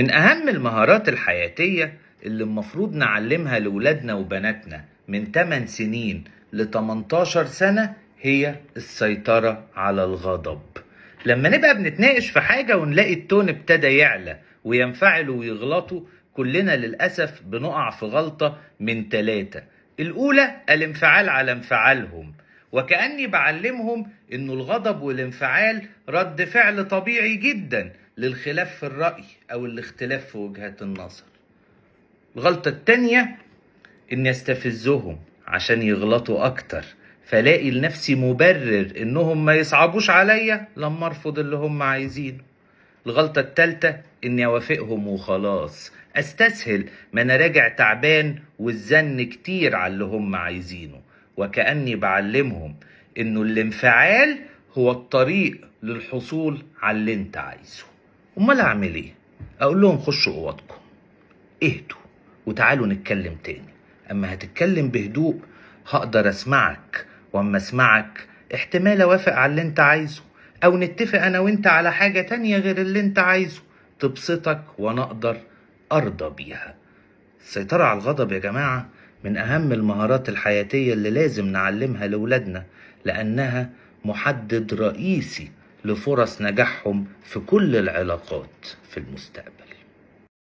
من أهم المهارات الحياتية اللي المفروض نعلمها لولادنا وبناتنا من 8 سنين ل 18 سنة هي السيطرة على الغضب. لما نبقى بنتناقش في حاجة ونلاقي التون ابتدى يعلى وينفعلوا ويغلطوا، كلنا للأسف بنقع في غلطة من 3. الأولى الانفعال على انفعالهم، وكأني بعلمهم إنه الغضب والانفعال رد فعل طبيعي جدا للخلاف في الرأي أو الاختلاف في وجهات النظر. الغلطة التانية إني استفزهم عشان يغلطوا أكتر، فلاقي لنفسي مبرر إنهم ما يصعبوش عليا لما أرفض اللي هم عايزينه. الغلطة التالتة إني أوافقهم وخلاص، أستسهل ما أنا راجع تعبان والزن كتير على اللي هم عايزينه، وكأني بعلمهم إنه الانفعال هو الطريق للحصول على اللي انت عايزه. أمال أعمل إيه؟ أقول لهم خشوا أوضكم، اهدوا وتعالوا نتكلم تاني. أما هتتكلم بهدوء هقدر أسمعك، وأما أسمعك احتمال أوافق على اللي انت عايزه، أو نتفق أنا وانت على حاجة تانية غير اللي انت عايزه تبسطك وأنا أقدر أرضى بيها. السيطرة على الغضب يا جماعة من أهم المهارات الحياتية اللي لازم نعلمها لولادنا، لأنها محدد رئيسي لفرص نجاحهم في كل العلاقات في المستقبل.